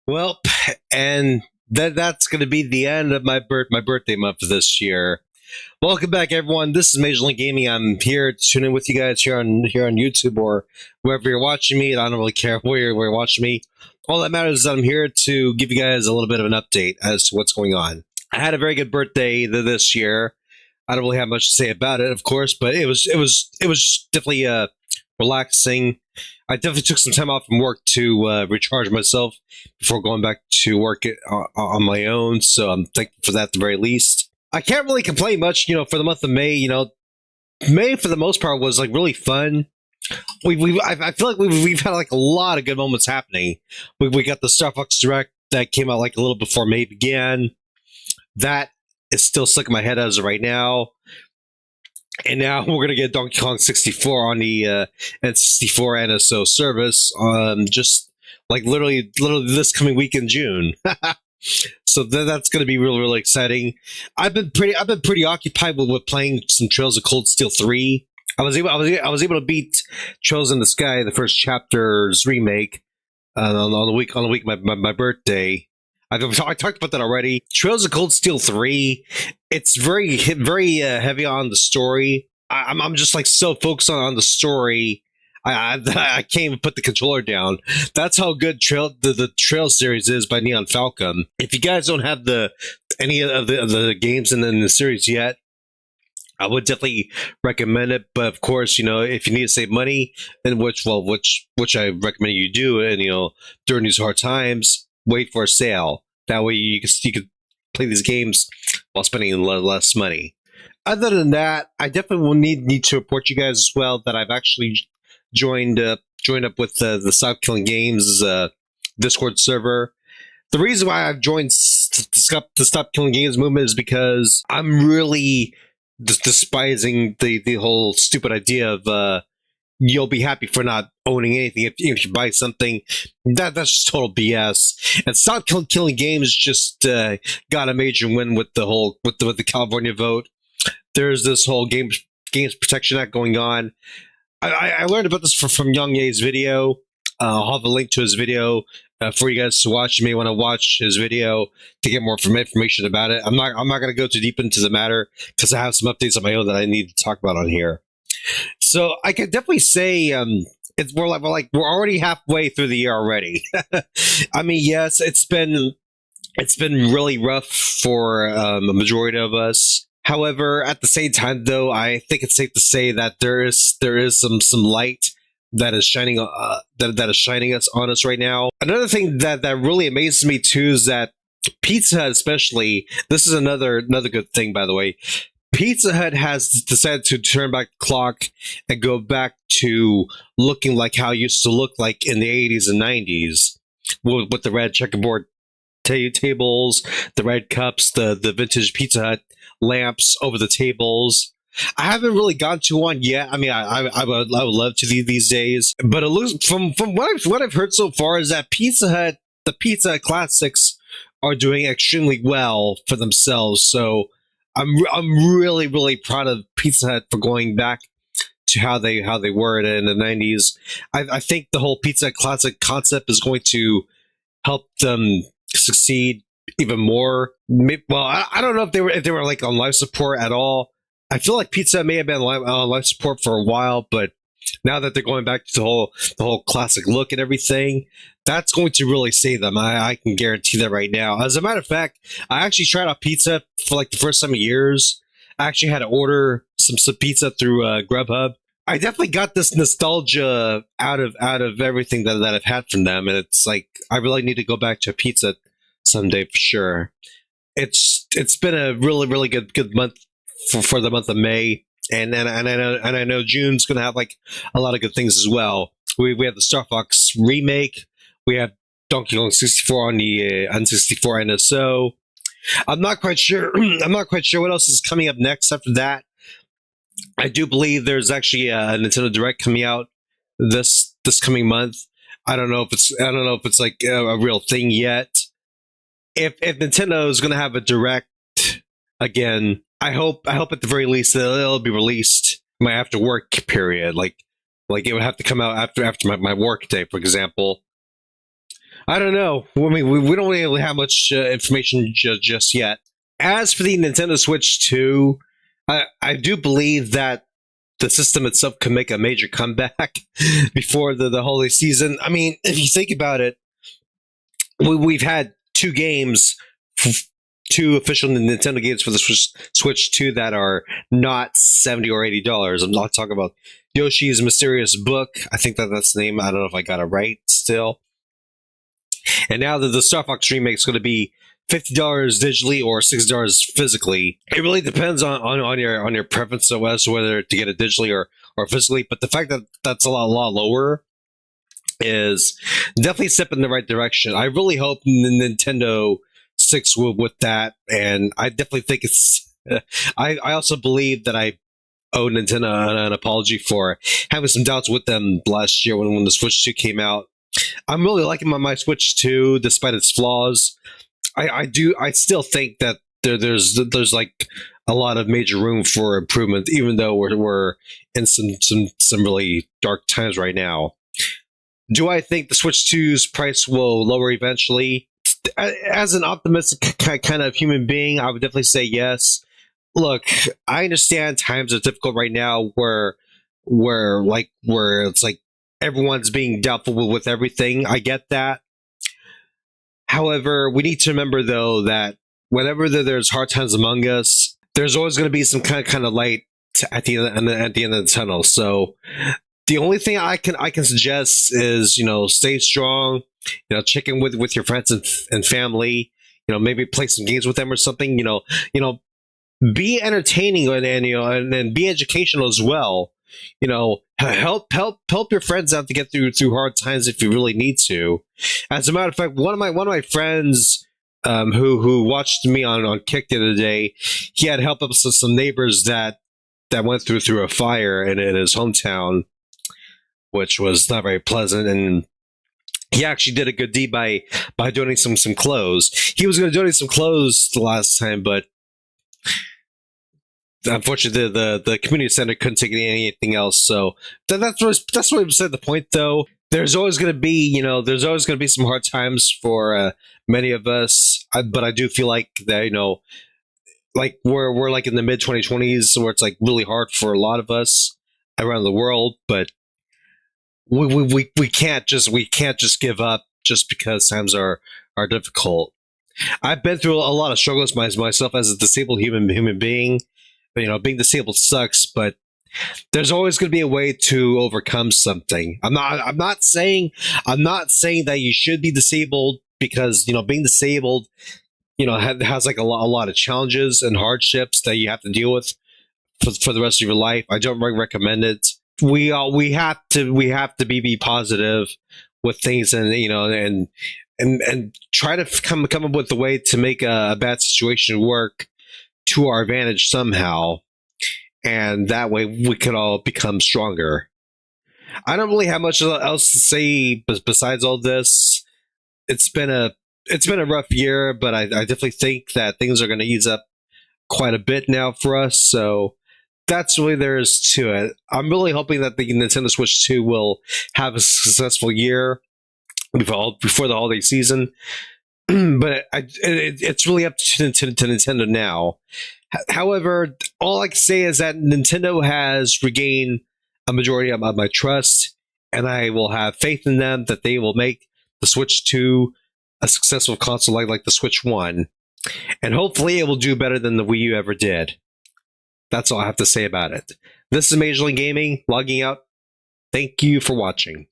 Well, and that's going to be the end of my birthday month this year. Welcome back, everyone. This is Major League Gaming. I'm here tuning in with you guys here on YouTube or wherever you're watching me. I don't really care where you're watching me. All that matters is that I'm here to give you guys a little bit of an update as to what's going on. I had a very good birthday this year. I don't really have much to say about it, of course, but it was definitely relaxing. I definitely took some time off from work to recharge myself before going back to work on my own. So I'm thankful for that at the very least. I can't really complain much, for the month of May. May for the most part was like really fun. I feel like we've had like a lot of good moments happening. We got the Star Fox Direct that came out like a little before May began. That is still stuck in my head as of right now. And now we're gonna get Donkey Kong 64 on the N64 NSO service, just like literally this coming week in June. So that's going to be really, really exciting. I've been pretty occupied with playing some Trails of Cold Steel 3. I was able to beat Trails in the Sky, the first chapter's remake, on the week of my birthday. I talked about that already. Trails of Cold Steel 3. It's very heavy on the story. I'm just like so focused on the story. I can't even put the controller down. That's how good the Trail series is by Neon Falcon. If you guys don't have any of the games in the series yet, I would definitely recommend it. But of course, if you need to save money, and which I recommend you do, and during these hard times, wait for a sale. That way you can play these games while spending less money. Other than that, I definitely will need to report you guys as well that I've actually joined up with the Stop Killing Games Discord server. The reason why I've joined the Stop Killing Games movement is because I'm really despising the whole stupid idea of you'll be happy for not owning anything if you buy something. That's just total BS. And Stop Killing Games just got a major win with the California vote. There's this whole Games Protection Act going on. I learned about this from Young Ye's video. I'll have a link to his video for you guys to watch. You may want to watch his video to get more information about it. I'm not going to go too deep into the matter because I have some updates on my own that I need to talk about on here. So I can definitely say we're already halfway through the year already. I mean, yes, it's been really rough for the majority of us. However, at the same time, though, I think it's safe to say that there is some light that is shining that is shining on us right now. Another thing that really amazes me too is that Pizza Hut, especially, this is another good thing, by the way. Pizza Hut has decided to turn back the clock and go back to looking like how it used to look like in the 80s and 90s with the red checkerboard tables, the red cups, the vintage Pizza Hut lamps over the tables. I haven't really gone to one yet. I mean, I would love to these days, but it looks from what I've heard so far is that the Pizza Hut classics are doing extremely well for themselves. So I'm really proud of Pizza Hut for going back to how they were in the 90s. I think the whole Pizza Hut classic concept is going to help them succeed even more. Well, I don't know if they were like on life support at all. I feel like Pizza Hut may have been on life support for a while, but now that they're going back to the whole classic look and everything, that's going to really save them. I can guarantee that right now. As a matter of fact, I actually tried out pizza for like the first time in years. I actually had to order some pizza through Grubhub. I definitely got this nostalgia out of everything that I've had from them, and it's like I really need to go back to a pizza someday for sure. It's been a really good month for the month of May, and I know June's going to have like a lot of good things as well. We have the Star Fox remake. We have Donkey Kong 64 on the N64 NSO. I'm not quite sure. I'm not quite sure what else is coming up next after that. I do believe there's actually a Nintendo Direct coming out this coming month. I don't know if it's like a real thing yet. If Nintendo is going to have a Direct again, I hope at the very least that it'll be released my after work period. Like it would have to come out after my work day, for example. I don't know. I mean, we don't really have much information just yet. As for the Nintendo Switch 2, I do believe that the system itself can make a major comeback before the holiday season. I mean, if you think about it, we've had two games, two official Nintendo games for the Switch 2 that are not $70 or $80. I'm not talking about Yoshi's Mysterious Book. I think that's the name. I don't know if I got it right still. And now the Star Fox remake is going to be $50 digitally or $60 physically. It really depends on your preference as to whether to get it digitally or physically. But the fact that that's a lot lower is definitely a step in the right direction. I really hope Nintendo sticks with that, and I definitely think it's. I also believe that I owe Nintendo an apology for having some doubts with them last year when the Switch 2 came out. I'm really liking my Switch 2 despite its flaws. I still think that there's like a lot of major room for improvement, even though we're in some really dark times right now. Do I think the Switch 2's price will lower eventually? As an optimistic kind of human being, I would definitely say yes. Look, I understand times are difficult right now where it's like everyone's being doubtful with everything. I get that. However, we need to remember though that whenever there's hard times among us, there's always going to be some kind of light at the end of the tunnel. So the only thing I can suggest is stay strong. Check in with your friends and family. Maybe play some games with them or something. Be entertaining and be educational as well. Help your friends out to get through hard times if you really need to. As a matter of fact, one of my friends who watched me on Kick the other day, he had helped up some neighbors that went through a fire in his hometown, which was not very pleasant. And he actually did a good deed by donating some clothes. He was going to donate some clothes the last time, but unfortunately the community center couldn't take anything else. So that's what I'm saying. The point though, there's always going to be some hard times for many of us. But I do feel like that like we're like in the mid 2020s where it's like really hard for a lot of us around the world. But we can't just give up just because times are difficult. I've been through a lot of struggles myself as a disabled human being. Being disabled sucks, but there's always going to be a way to overcome something. I'm not saying that you should be disabled, because being disabled has like a lot of challenges and hardships that you have to deal with for the rest of your life. I don't recommend it. We have to be positive with things, and and try to come up with a way to make a bad situation work to our advantage somehow, and that way we could all become stronger. I don't really have much else to say besides all this. It's been a rough year, but I definitely think that things are going to ease up quite a bit now for us. So that's really there is to it. I'm really hoping that the Nintendo Switch 2 will have a successful year before the holiday season. But it's really up to Nintendo now. However, all I can say is that Nintendo has regained a majority of my trust, and I will have faith in them that they will make the Switch 2 a successful console like the Switch 1. And hopefully it will do better than the Wii U ever did. That's all I have to say about it. This is Major League Gaming, logging out. Thank you for watching.